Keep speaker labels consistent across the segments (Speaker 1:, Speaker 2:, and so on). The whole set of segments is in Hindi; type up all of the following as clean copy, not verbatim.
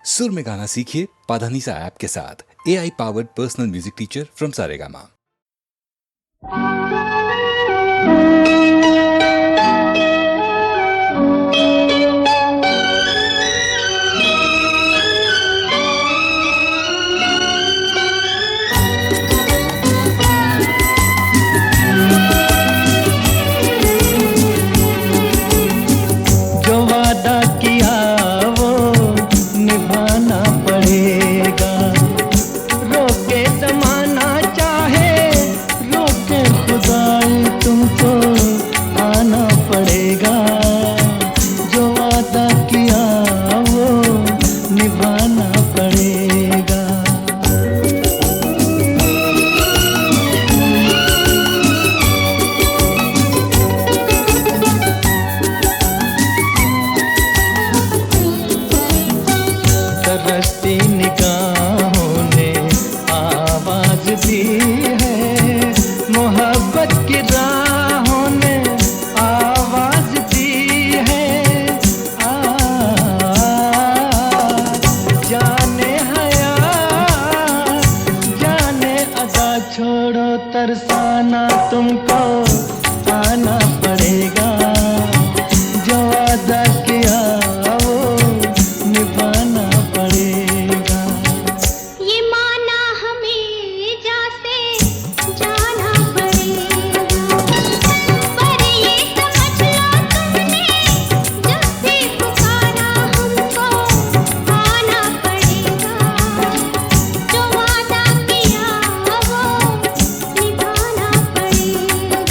Speaker 1: सुर में गाना सीखिए पाधानीसा ऐप के साथ। AI powered personal music teacher from Saregama.
Speaker 2: जो वादा किया वो निभाना पड़ेगा, रोके जमाना चाहे रोके खुदाई तुमको आना पड़ेगा। जो वादा किया वो निभाना पड़ेगा। तरसती निगाहों ने आवाज दी है, मोहब्बत की राहों ने आवाज दी है। जाने हया जाने अदा छोड़ो तरसाना तुमको आना पड़ेगा। जो वादा किया वो निभाना पड़ेगा।
Speaker 3: ये माना हमें जैसे जाना पड़ेगा, पर ये समझ लो तुमने जब भी पुकारा हमको आना पड़ेगा। जो वादा किया वो निभाना पड़ेगा।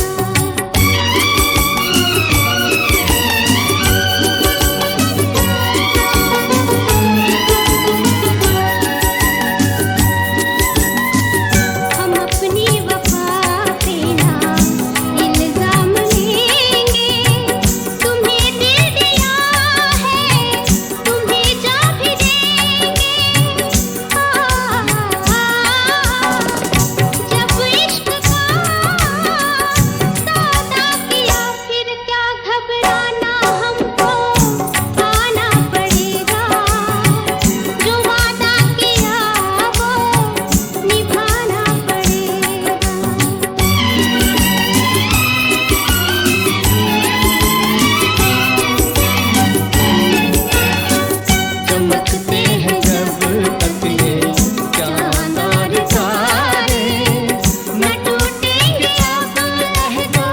Speaker 3: हम अपनी वफा पे ना इल्जाम लेंगे, तुम्हें दिल दिया है तुम्हें जा भी देंगे। जब इश्क का सौदा किया फिर क्या घबराना, हमको आना पड़ेगा। जो वादा किया वो निभाना पड़ेगा।
Speaker 2: चमकते हैं जब तक ये चांद और तारे,
Speaker 3: न टूटेंगे अब लहदो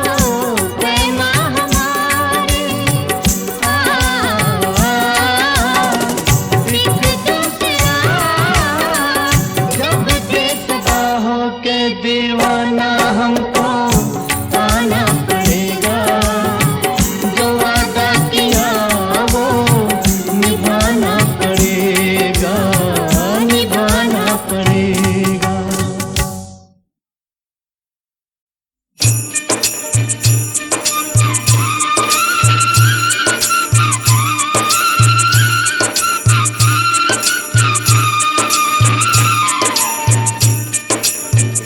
Speaker 3: पैमा हमारे।
Speaker 2: एक दूसरा जब देखता हो के दीवाना हमको आना पड़ेगा। जो वादा किया वो निभाना पड़ेगा, निभाना पड़ेगा।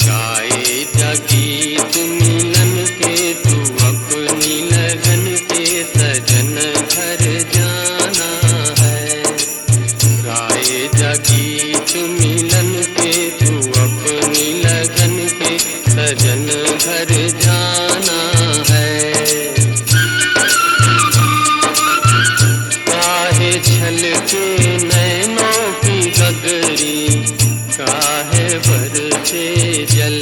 Speaker 2: गाए जागी तुम मिलन के, तू अपनी लगन के सजन घर जाना है। गाए जागी तुम मिलन के, तू अपनी लगन के सजन घर जाना है। काहे छलके नैनों की गगरी, काहे बरसे जल,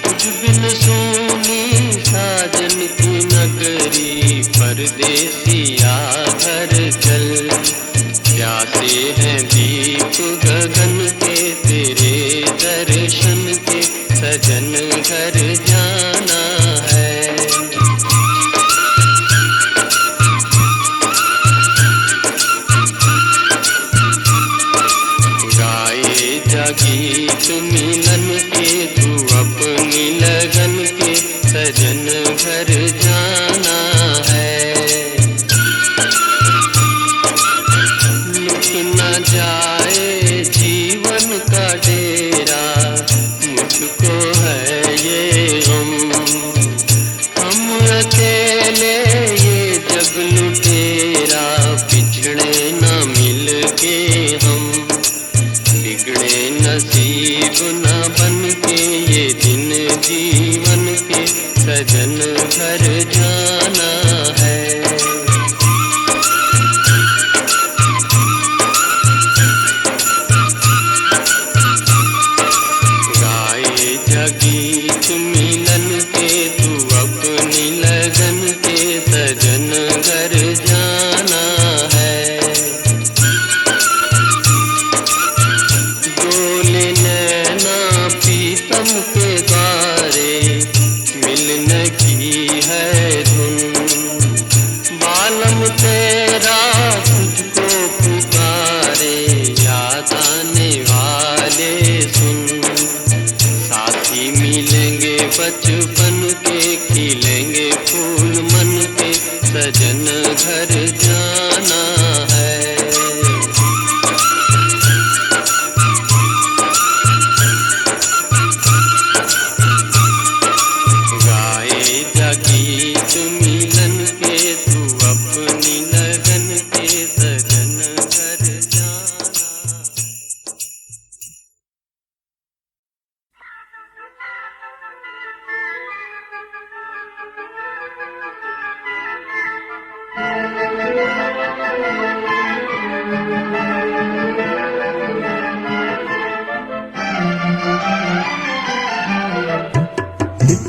Speaker 2: कुछ बिन सोनी साजन की नगरी, परदेसिया घर चल। प्यासे हैं दीप गगन के तेरे दर्शन के, सजन घर जाना है। गाए जागी तुम मिलन के, तू अपनी लगन के सजन घर जाना है। लुट न जाए जीवन का डेरा, मुझको है ये गम। हम अकेले ये जग लुटेरा, बिछड़े न मिल के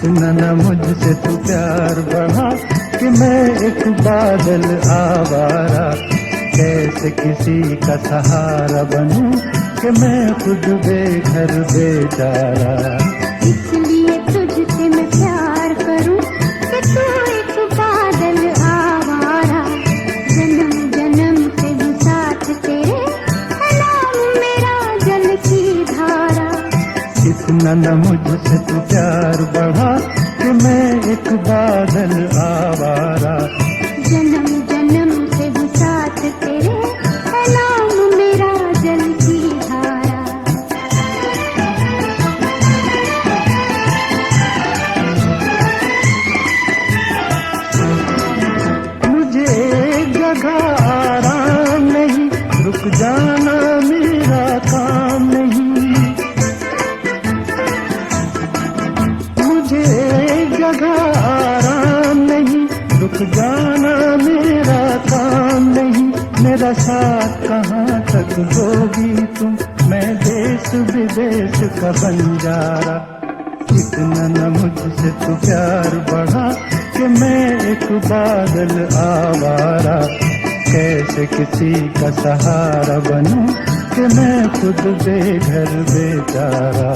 Speaker 4: इतना न मुझसे तू प्यार बढ़ा कि मैं एक बादल आवारा, कैसे किसी का सहारा बनूं कि मैं खुद बेघर बेचारा।
Speaker 3: इसलिए तुझसे मैं प्यार करूं कि तू एक बादल आवारा, जन्म जन्म से भी साथ तेरे है नाम मेरा जल की धारा।
Speaker 4: इतना न मुझसे तू प्यार बढ़ा कि मैं एक बादल आवारा,
Speaker 3: जन्म जन्म से भी साथ तेरे है नाम मेरा जल की धारा।
Speaker 4: मुझे एक जगह आराम नहीं, रुक जाना मेरा काम नहीं। मुझे एक जगह आराम नहीं, रुक जाना मेरा काम नहीं। मेरा साथ कहाँ तक दोगी तुम, मैं देश विदेश का बंजारा। इतना न मुझसे तू प्यार बढ़ा कि मैं एक बादल आवारा, कैसे किसी का सहारा बनूं कि मैं खुद बेघर बेचारा।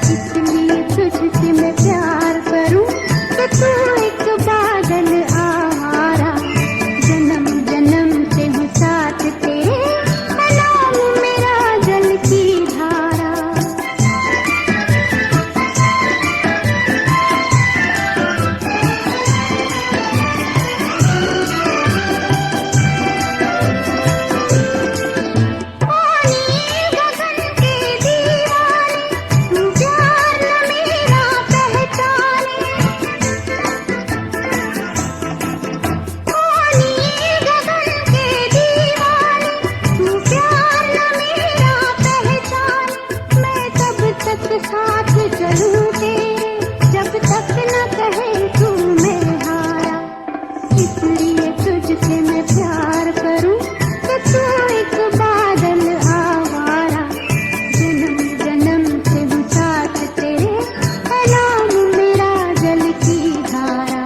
Speaker 3: इसलिए तुझसे मैं प्यार करूं कि तू एक बादल आवारा, जन्म जन्म से हूँ साथ तेरे है नाम मेरा जल की धारा। साथ चलूं तेरे जब तक न कहे तू मैं हारा। इसलिए तुझसे मैं प्यार करूं कि तू एक बादल आवारा, जन्म जन्म से हूँ साथ तेरे है नाम मेरा जल की धारा।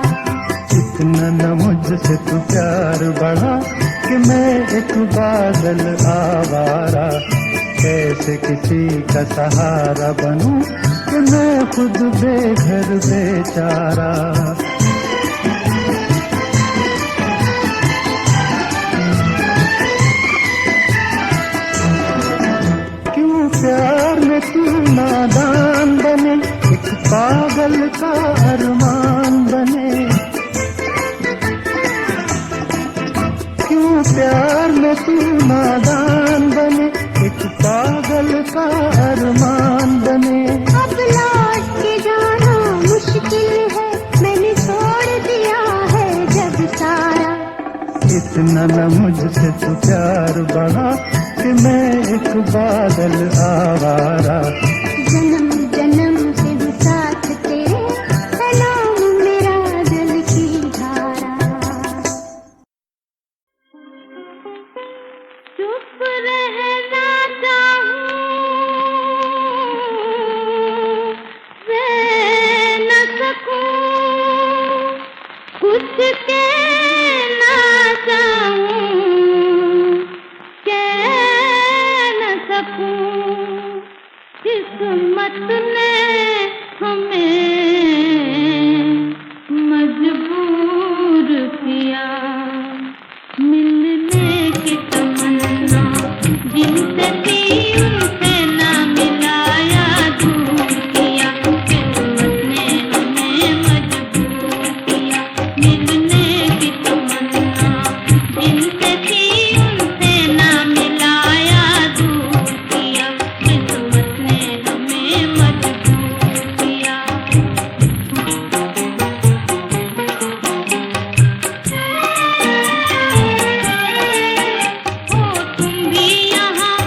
Speaker 4: इतना न मुझसे तू प्यार बढ़ा कि मैं एक बादल आवारा, कैसे किसी का सहारा बनूं कि मैं खुद बेघर बेचारा। क्यों प्यार में तू नादान बने, एक पागल का अरमान बने। क्यों प्यार में तू नादान बने, एक पागल का अरमान बने।
Speaker 3: अब लौट के जाना मुश्किल है, मैंने छोड़ दिया है जग सारा।
Speaker 4: इतना न मुझसे तू प्यार बढ़ा कि मैं एक बादल आवारा,
Speaker 3: जन्म जन्म से हूँ साथ तेरे है नाम मेरा जल की धारा। चुप रहना चाहूं, रह न सकूं, कुछ कहना चाहूं, कह न सकूं। किस्मत ने हमें मजबूर किया, मिलने की तमन्ना जिनसे थी उनसे ना मिलाया, दूर किया। किस्मत ने हमें मजबूर किया, मिलने की तमन्ना जिनसे थी उनसे ना मिलाया, दूर किया। किस्मत ने हमें मजबूर किया। हो तुम भी यहाँ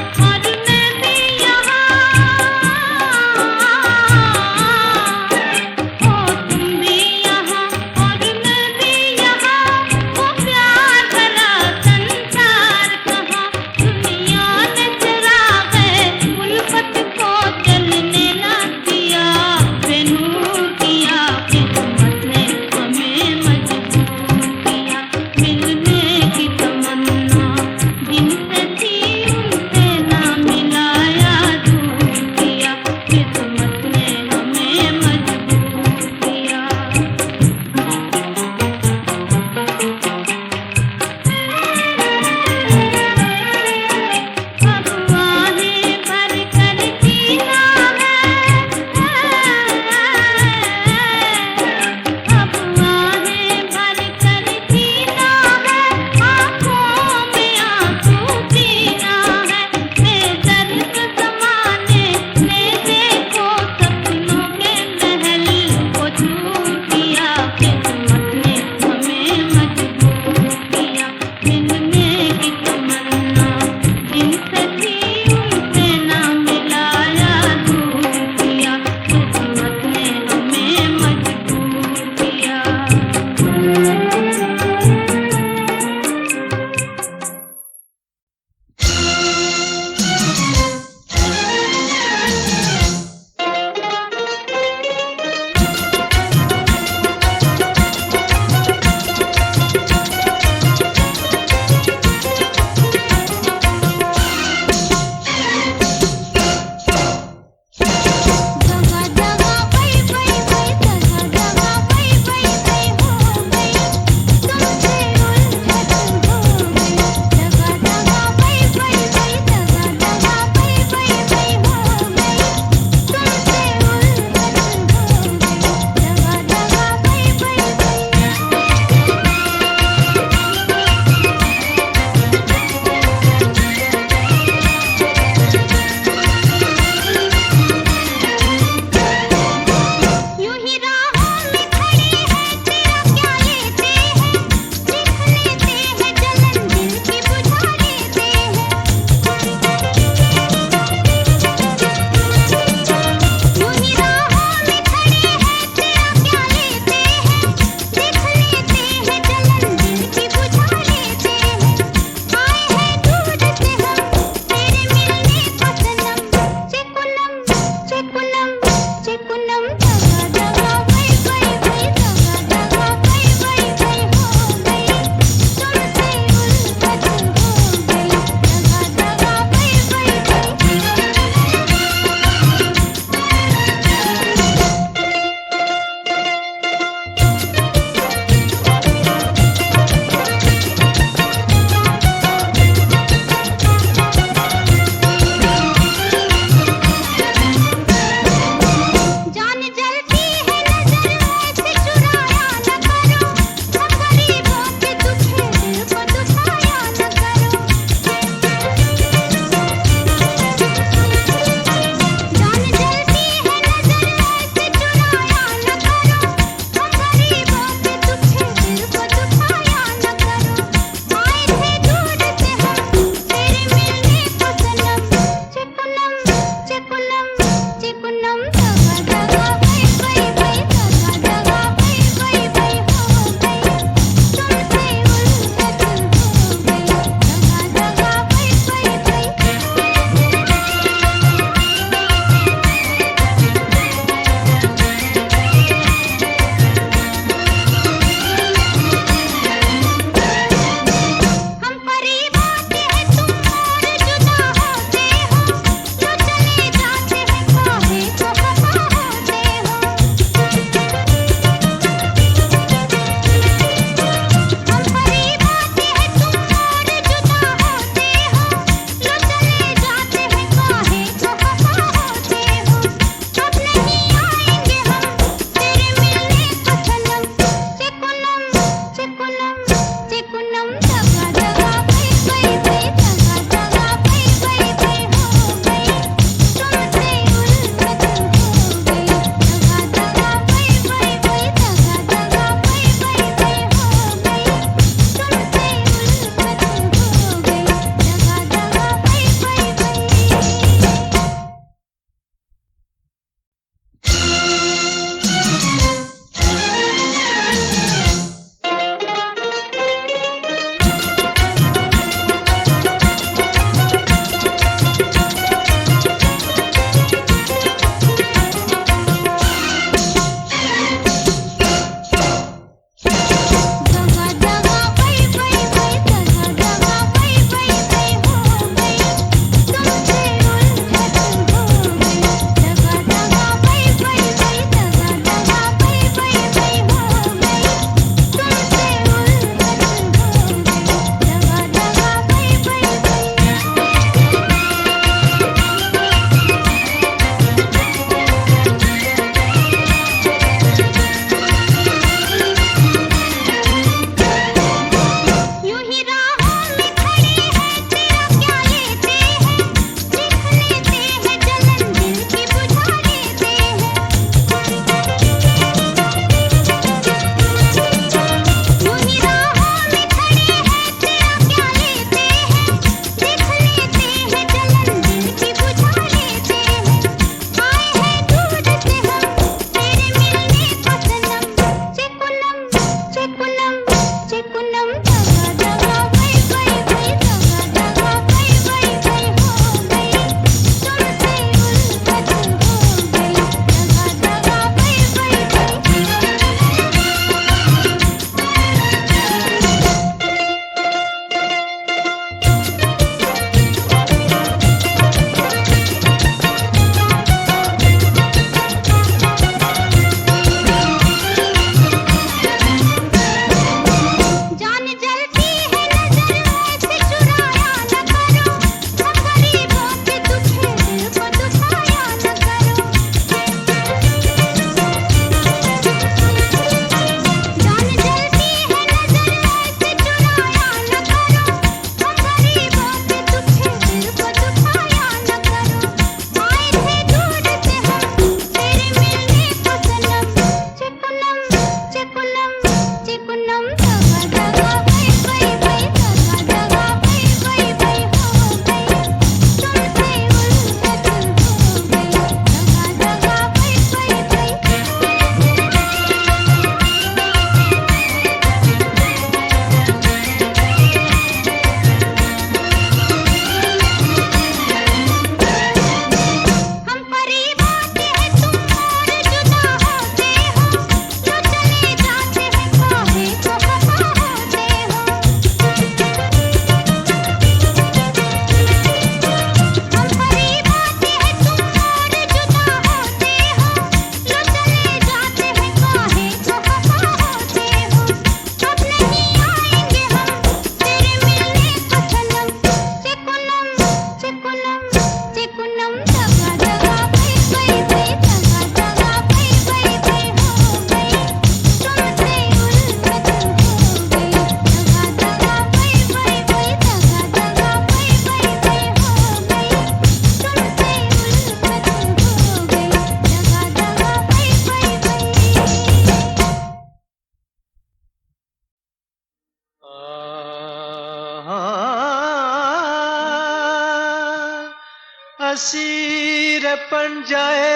Speaker 5: फांसी रे पंजाए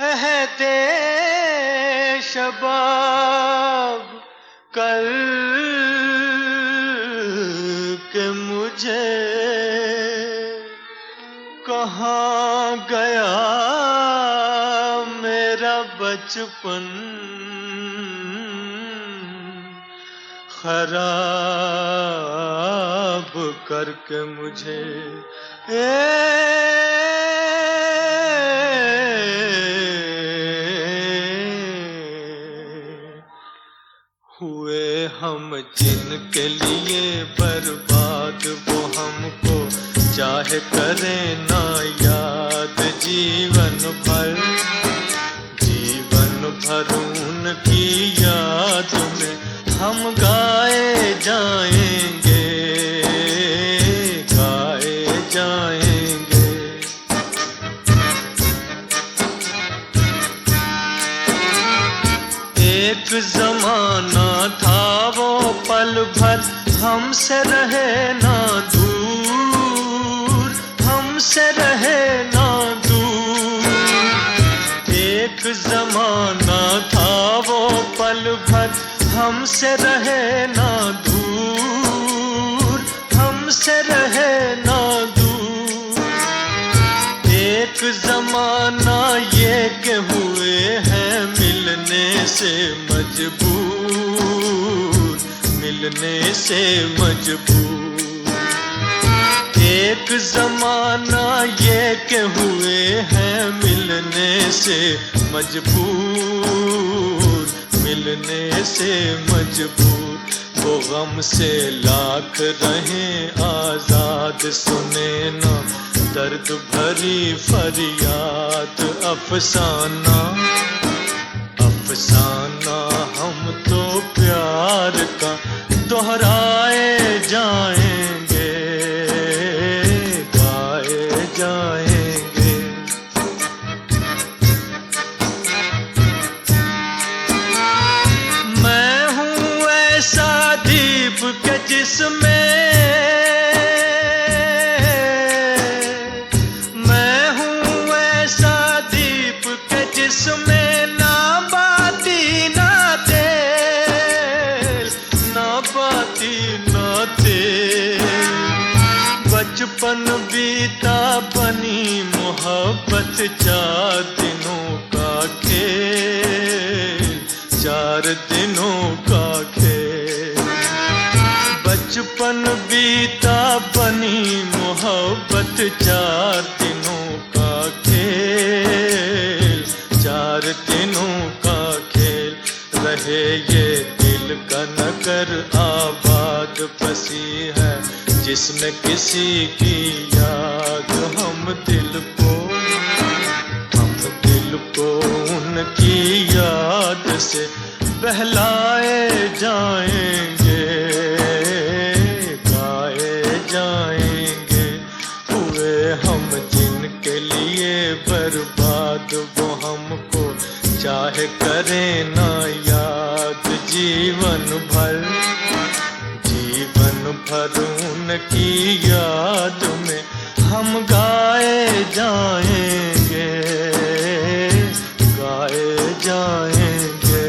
Speaker 5: अहदे शबाब कल के मुझे कहाँ गया मेरा बचपन खराब करके मुझे हुए हम जिनके लिए बर्बाद वो हमको चाहे करें ना याद जीवन भर उनकी याद में हम गाए जाएंगे गाए जाएंगे। एक जमाना था वो पल भर हमसे रहे ना दूर हमसे रहे ना दूर। एक जमाना था वो पल भर हमसे रहे ना दूर हमसे रहे ना दूर। एक जमाना ये के हुए हैं मिलने से मजबूर मिलने से मजबूर। एक जमाना ये के हुए हैं मिलने से मजबूर मिलने से मजबूर। वो गम से लाख रहें आजाद सुने ना दर्द भरी फरियाद। अफसाना अफसाना हम तो प्यार का दोहराए जाएंगे गाए जाएंगे। मैं हूँ ऐसा दीप के जिसमें मैं हूँ ऐसा दीप के जिसमें ना बाती ना तेल ना बाती ना तेल। बचपन बीता बनी मोहब्बत 4 दिनों का खेल 4 दिनों का खेल। बचपन बीता बनी मोहब्बत 4 दिनों का खेल 4 दिनों का खेल। रहे ये दिल का नगर आबाद बसी है जिसने किसी की याद। हम दिल को उनकी याद से बहलाए जाएंगे गाए जाएंगे। हुए हम जिनके लिए बर्बाद वो हमको चाहे करें ना याद जीवन भर उनकी याद में हम गाए जाएंगे गाए जाएंगे।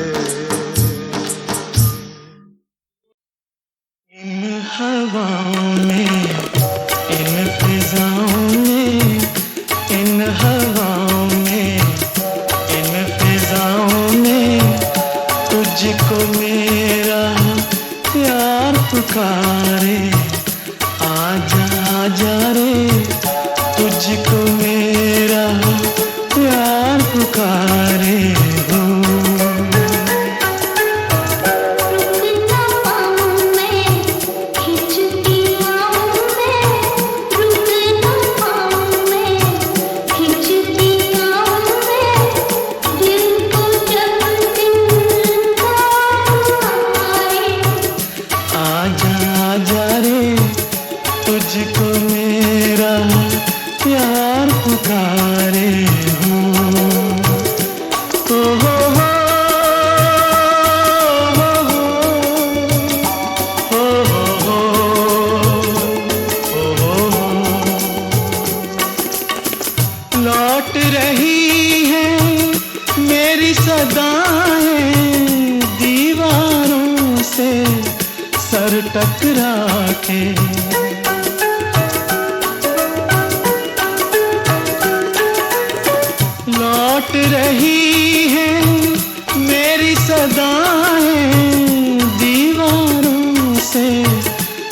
Speaker 6: इन हवाओं में इन फिजाओं में इन हवाओं में इन फिजाओं में तुझको मेरा प्यार पुकारे। आजा आजा रे तुझको मेरा प्यार पुकारे हो। तुझको मेरा प्यार पुकारे हो। टकरा के। लौट रही है मेरी सदाएं दीवारों से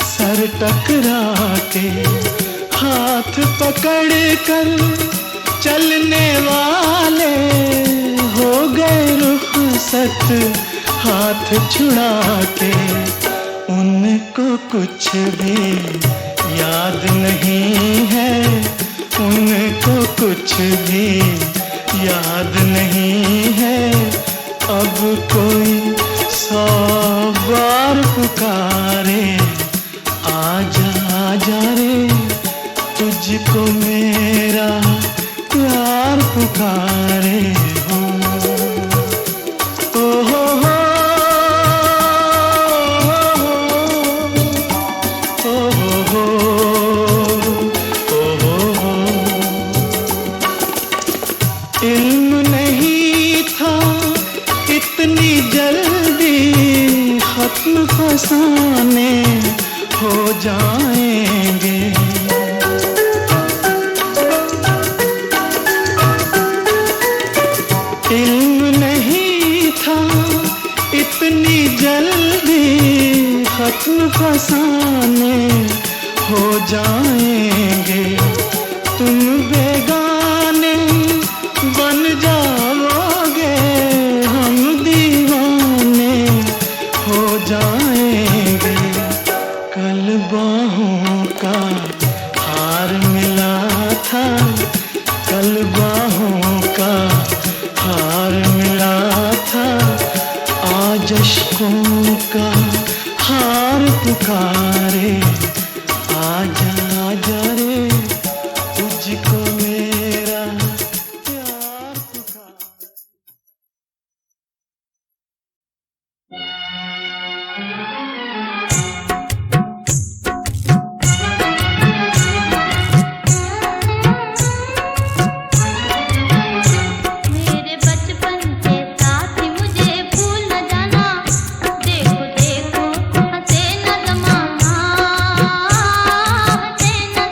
Speaker 6: सर टकरा के। हाथ पकड़ कर चलने वाले हो गए रुखसत हाथ छुड़ा के। उनको कुछ भी याद नहीं है, उनको कुछ भी याद नहीं है। अब कोई 100 बार पुकारे आजा आजा रे, तुझको मेरा प्यार पुकारे हो। ओ हो हो, ओ हो हो, ओ हो हो। इल्म नहीं था इतनी जल्दी खत्म फसाने हो जाएंगे। इल्म नहीं था इतनी जल्दी खत्म फसाने हो जाएंगे। तुम बेगाने बन जाओगे, हम दीवाने हो जाएंगे। कल बाहों का हार मिला था, कल बाहों का हार मिला था। आज अश्कों का हार पुकारे आजा आजा रे, तुझको मेरा प्यार पुकारे।
Speaker 3: मेरे बचपन के साथी मुझे भूल न जाना, देखो देखो हंसे न ज़माना, हंसे न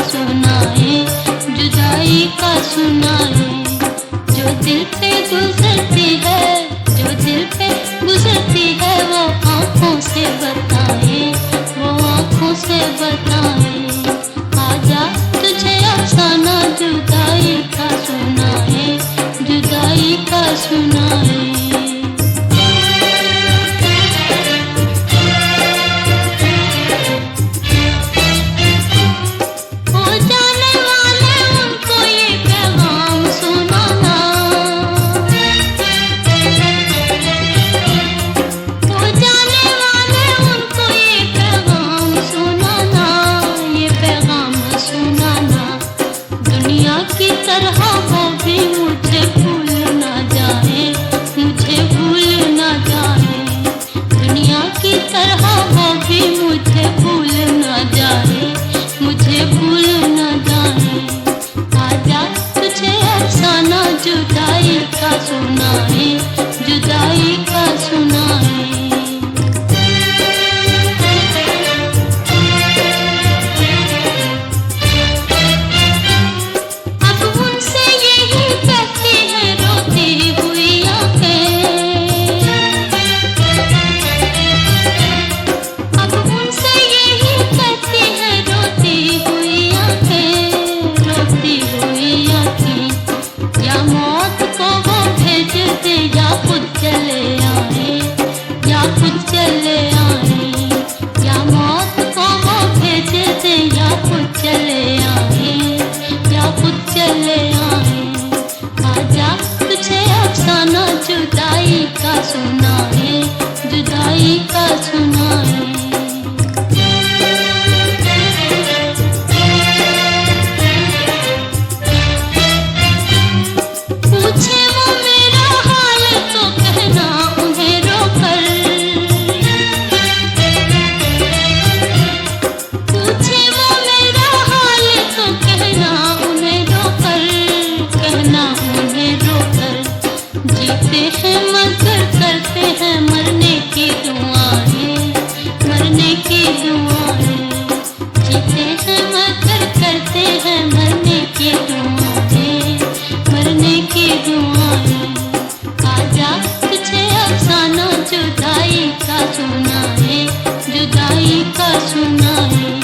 Speaker 3: सुनाए, जुदाई का सुनाए। जो दिल पे गुजरती है, जो दिल पे गुजरती है, वो आँखों से बताए, वो आँखों से बताए। आजा तुझे अफसाना जुदाई का सुनाए, जुदाई का सुनाए। की तरह वो भी मुझे भूल ना जाए, मुझे भूल ना जाए। दुनिया की तरह वो भी मुझे भूल ना जाए, मुझे भूल ना जाए। आजा तुझे अफसाना जुदाई का सुनाए, जुदाई का सुनाए। जुदाई का सुनाए, जुदाई का सुनाए। पूछे वो मेरा हाल तो कहना उन्हें रोकर, पूछे वो मेरा हाल तो कहना उन्हें रोकर, कहना उन्हें रोकर। जीते हैं मगर करते हैं मरने की दुआएं, मरने की दुआएं। जीते हैं मगर करते हैं मरने की दुआएं, मरने की दुआएं। आजा तुझे अफसाना जुदाई का सुनाए, जुदाई का सुनाए।